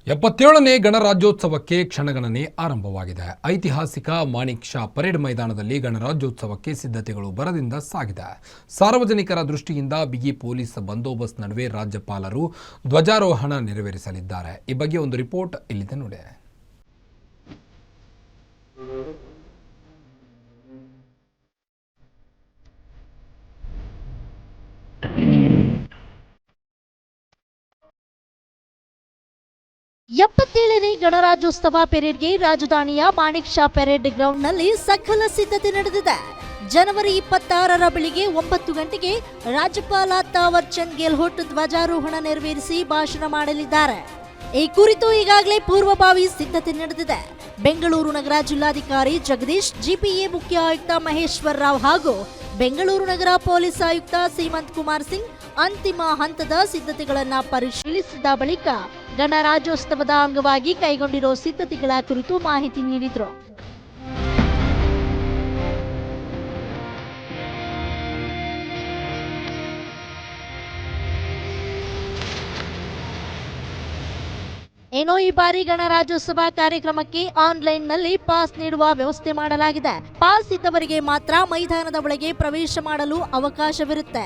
77ನೇ ಗಣರಾಜ್ಯೋತ್ಸವಕ್ಕೆ ಕ್ಷಣಗಣನೆ ಆರಂಭವಾಗಿದೆ. ಐತಿಹಾಸಿಕ ಮಾಣಿಕ್ ಷಾ ಪರೇಡ್ ಮೈದಾನದಲ್ಲಿ ಗಣರಾಜ್ಯೋತ್ಸವಕ್ಕೆ ಸಿದ್ಧತೆಗಳು ಭರದಿಂದ ಸಾಗಿದೆ. ಸಾರ್ವಜನಿಕರ ದೃಷ್ಟಿಯಿಂದ ಬಿಗಿ ಪೊಲೀಸ್ ಬಂದೋಬಸ್ತ್ ನಡುವೆ ರಾಜ್ಯಪಾಲರು ಧ್ವಜಾರೋಹಣ ನೆರವೇರಿಸಲಿದ್ದಾರೆ. ಈ ಬಗ್ಗೆ ಒಂದು ರಿಪೋರ್ಟ್ ಇಲ್ಲಿದೆ ನೋಡಿ. ಎಪ್ಪತ್ತೇಳನೇ ಗಣರಾಜ್ಯೋತ್ಸವ ಪೆರೇಡ್ಗೆ ರಾಜಧಾನಿಯ ಮಾಣಿಕ್ ಷಾ ಪೆರೇಡ್ ಗ್ರೌಂಡ್ನಲ್ಲಿ ಸಕಲ ಸಿದ್ಧತೆ ನಡೆದಿದೆ. ಜನವರಿ 26ರ ಬೆಳಿಗ್ಗೆ 9 ಗಂಟೆಗೆ ರಾಜ್ಯಪಾಲ ತಾವರ್ ಚಂದ್ ಗೆಹ್ಲೋಟ್ ಧ್ವಜಾರೋಹಣ ನೆರವೇರಿಸಿ ಭಾಷಣ ಮಾಡಲಿದ್ದಾರೆ. ಈ ಕುರಿತು ಈಗಾಗಲೇ ಪೂರ್ವಭಾವಿ ಸಿದ್ಧತೆ ನಡೆದಿದೆ. ಬೆಂಗಳೂರು ನಗರ ಜಿಲ್ಲಾಧಿಕಾರಿ ಜಗದೀಶ್, ಜಿಪಿಎ ಮುಖ್ಯ ಆಯುಕ್ತ ಮಹೇಶ್ವರ್ ರಾವ್ ಹಾಗೂ ಬೆಂಗಳೂರು ನಗರ ಪೊಲೀಸ್ ಆಯುಕ್ತ ಸೀಮಂತ್ ಕುಮಾರ್ ಸಿಂಗ್ ಅಂತಿಮ ಹಂತದ ಸಿದ್ಧತೆಗಳನ್ನು ಪರಿಶೀಲಿಸಿದ ಬಳಿಕ ಗಣರಾಜ್ಯೋತ್ಸವದ ಅಂಗವಾಗಿ ಕೈಗೊಂಡಿರೋ ಸಿದ್ಧತೆಗಳ ಕುರಿತು ಮಾಹಿತಿ ನೀಡಿದರು. ಏನೋ ಈ ಬಾರಿ ಗಣರಾಜ್ಯೋತ್ಸವ ಕಾರ್ಯಕ್ರಮಕ್ಕೆ ಆನ್ಲೈನ್ನಲ್ಲಿ ಪಾಸ್ ನೀಡುವ ವ್ಯವಸ್ಥೆ ಮಾಡಲಾಗಿದೆ. ಪಾಸ್ ಇದ್ದವರಿಗೆ ಮಾತ್ರ ಮೈದಾನದ ಒಳಗೆ ಪ್ರವೇಶ ಮಾಡಲು ಅವಕಾಶವಿರುತ್ತೆ.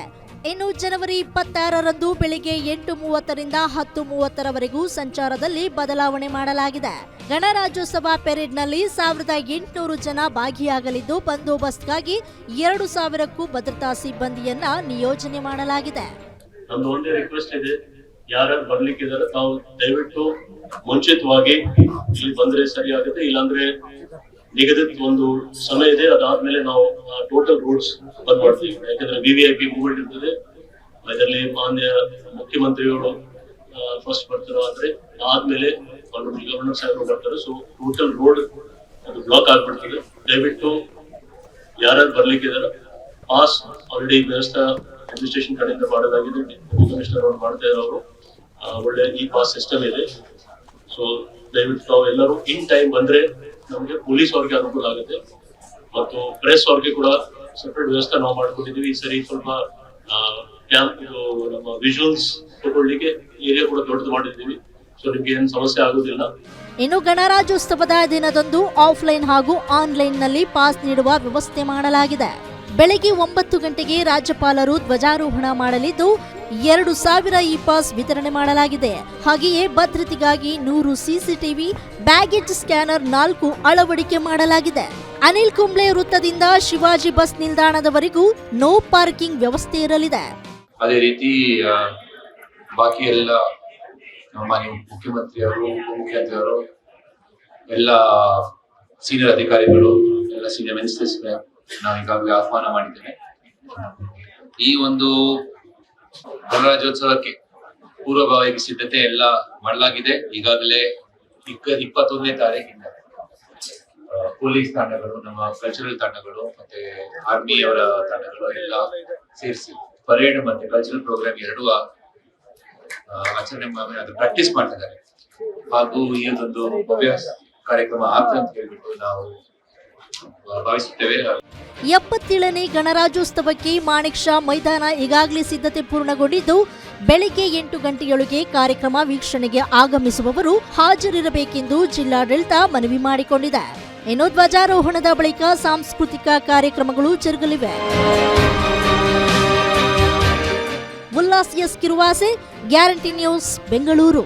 ಇನ್ನು ಜನವರಿ 26ರಂದು ಬೆಳಿಗ್ಗೆ 8:30ರಿಂದ 10:30ರವರೆಗೂ ಸಂಚಾರದಲ್ಲಿ ಬದಲಾವಣೆ ಮಾಡಲಾಗಿದೆ. ಗಣರಾಜ್ಯೋತ್ಸವ ಪೆರೇಡ್ನಲ್ಲಿ 1800 ಜನ ಭಾಗಿಯಾಗಲಿದ್ದು, ಬಂದೋಬಸ್ತ್ಗಾಗಿ 2000ಕ್ಕೂ ಭದ್ರತಾ ಸಿಬ್ಬಂದಿಯನ್ನ ನಿಯೋಜನೆ ಮಾಡಲಾಗಿದೆ. ನಮ್ದು ಒಂದೇ ರಿಕ್ವೆಸ್ಟ್ ಇದೆ, ಯಾರ್ಯಾರು ಬರ್ಲಿಕ್ಕಿದ್ದಾರೆ ತಾವು ದಯವಿಟ್ಟು ಮುಂಚಿತವಾಗಿ ಇಲ್ಲಿ ಬಂದ್ರೆ ಸರಿ ಆಗುತ್ತೆ. ಇಲ್ಲಾಂದ್ರೆ ನಿಗದಿತ ಒಂದು ಸಮಯ ಇದೆ, ಅದಾದ್ಮೇಲೆ ನಾವು ಟೋಟಲ್ ರೂಟ್ಸ್ ಬಂದ್ ಮಾಡ್ತೀವಿ. ಯಾಕಂದ್ರೆ VVIP ಮೂವ್ಮೆಂಟ್ ಇರ್ತದೆ. ಅದರಲ್ಲಿ ಮಾನ್ಯ ಮುಖ್ಯಮಂತ್ರಿಗಳು ಫಸ್ಟ್ ಬರ್ತಾರೋ, ಆದ್ರೆ ಆದ್ಮೇಲೆ ಗವರ್ನರ್ ಸಾಹೇಬರು ಬರ್ತಾರೆ. ಸೊ ಟೋಟಲ್ ರೋಡ್ ಅದು ಬ್ಲಾಕ್ ಆಗ್ಬಿಡ್ತದೆ. ದಯವಿಟ್ಟು ಯಾರ್ಯಾರು ಬರ್ಲಿಕ್ಕಿದ್ದಾರೆ ಪಾಸ್ ಆಲ್ರೆಡಿ ವ್ಯವಸ್ಥೆ ಅಡ್ಮಿನಿಸ್ಟ್ರೇಷನ್ ಕಡೆಯಿಂದ ಮಾಡೋದಾಗಿದೆ. ಕಮಿಷನರ್ ಅವರು ಮಾಡ್ತಾ ಇದ್ದಾರೆ. ಅವರು ಒಳ್ಳೆ ಈ ಪಾಸ್ ಸಿಸ್ಟಮ್ ಇದೆ. ಸೊ ದಯವಿಟ್ಟು ತಾವು ಎಲ್ಲರೂ ಇನ್ ಟೈಮ್ ಬಂದ್ರೆ ನಮ್ಗೆ ಪೊಲೀಸ್ ಅವ್ರಿಗೆ ಅನುಕೂಲ ಆಗುತ್ತೆ ಮತ್ತು ಪ್ರೆಸ್ ಅವ್ರಿಗೆ ಕೂಡ ಸೆಪರೇಟ್ ವ್ಯವಸ್ಥೆ ನಾವು ಮಾಡ್ಕೊಂಡಿದೀವಿ. ಈ ಸರಿ ಸ್ವಲ್ಪ ಕ್ಯಾಂಪ್ ನಮ್ಮ ವಿಜುವಲ್ಸ್ ತಗೊಳ್ಳಿಕ್ಕೆ ಏರಿಯಾ ಕೂಡ ದೊಡ್ಡದು ಮಾಡಿದ್ದೀವಿ. ಸೊ ನಿಮ್ಗೆ ಏನು ಸಮಸ್ಯೆ ಆಗುದಿಲ್ಲ. ಇನ್ನು ಗಣರಾಜ್ಯೋತ್ಸವದ ದಿನದಂದು ಆಫ್ಲೈನ್ ಹಾಗೂ ಆನ್ಲೈನ್ನಲ್ಲಿ ಪಾಸ್ ನೀಡುವ ವ್ಯವಸ್ಥೆ ಮಾಡಲಾಗಿದೆ. ಬೆಳಗ್ಗೆ 9 ಗಂಟೆಗೆ ರಾಜ್ಯಪಾಲರು ಧ್ವಜಾರೋಹಣ ಮಾಡಲಿದ್ದು, 2000 ಇ ಪಾಸ್ ವಿತರಣೆ ಮಾಡಲಾಗಿದೆ. ಹಾಗೆಯೇ ಭದ್ರತೆಗಾಗಿ 100 CCTV, ಬ್ಯಾಗೇಜ್ ಸ್ಕ್ಯಾನರ್ 4 ಅಳವಡಿಕೆ ಮಾಡಲಾಗಿದೆ. ಅನಿಲ್ ಕುಂಬ್ಳೆ ವೃತ್ತದಿಂದ ಶಿವಾಜಿ ಬಸ್ ನಿಲ್ದಾಣದವರೆಗೂ ನೋ ಪಾರ್ಕಿಂಗ್ ವ್ಯವಸ್ಥೆ ಇರಲಿದೆ. ಅದೇ ರೀತಿ ಬಾಕಿ ಎಲ್ಲ ಮಾನ್ಯ ಮುಖ್ಯಮಂತ್ರಿಯವರು, ಉಪಮುಖ್ಯಮಂತ್ರಿಯವರು, ಎಲ್ಲ ಸೀನಿಯರ್ ಅಧಿಕಾರಿಗಳು, ಎಲ್ಲ ಸೀನಿಯರ್ ಮಿನಿಸ್ಟರ್ಸ್ ನಾವು ಈಗಾಗಲೇ ಆಹ್ವಾನ ಮಾಡಿದ್ದೇನೆ. ಈ ಒಂದು ಗಣರಾಜ್ಯೋತ್ಸವಕ್ಕೆ ಪೂರ್ವಭಾವಿ ಸಿದ್ಧತೆ ಎಲ್ಲ ಮಾಡಲಾಗಿದೆ. ಈಗಾಗಲೇ 21ನೇ ತಾರೀಕಿಂದ ಪೊಲೀಸ್ ತಂಡಗಳು, ನಮ್ಮ ಕಲ್ಚರಲ್ ತಂಡಗಳು ಮತ್ತೆ ಆರ್ಮಿ ಅವರ ತಂಡಗಳು ಎಲ್ಲ ಸೇರಿಸಿ ಪರೇಡ್ ಮತ್ತೆ ಕಲ್ಚರಲ್ ಪ್ರೋಗ್ರಾಮ್ ಎರಡೂ ಆಚರಣೆ ಅದು ಪ್ರಾಕ್ಟೀಸ್ ಮಾಡ್ತಿದ್ದಾರೆ. ಹಾಗೂ ಈ ಒಂದು ಭವ್ಯ ಕಾರ್ಯಕ್ರಮ ಆಗ್ತದೆ ಅಂತ ಹೇಳ್ಬಿಟ್ಟು ನಾವು ಭಾವಿಸುತ್ತೇವೆ. 77ನೇ ಗಣರಾಜ್ಯೋತ್ಸವಕ್ಕೆ ಮಾಣಿಕ್ ಷಾ ಮೈದಾನ ಈಗಾಗಲೇ ಸಿದ್ಧತೆ ಪೂರ್ಣಗೊಂಡಿದ್ದು, ಬೆಳಿಗ್ಗೆ 8 ಗಂಟೆಯೊಳಗೆ ಕಾರ್ಯಕ್ರಮ ವೀಕ್ಷಣೆಗೆ ಆಗಮಿಸುವವರು ಹಾಜರಿರಬೇಕೆಂದು ಜಿಲ್ಲಾಡಳಿತ ಮನವಿ ಮಾಡಿಕೊಂಡಿದೆ. ಇನ್ನು ಧ್ವಜಾರೋಹಣದ ಬಳಿಕ ಸಾಂಸ್ಕೃತಿಕ ಕಾರ್ಯಕ್ರಮಗಳು ಜರುಗಲಿವೆ. Ullas S Kiruvase, guarantee news, Bengaluru.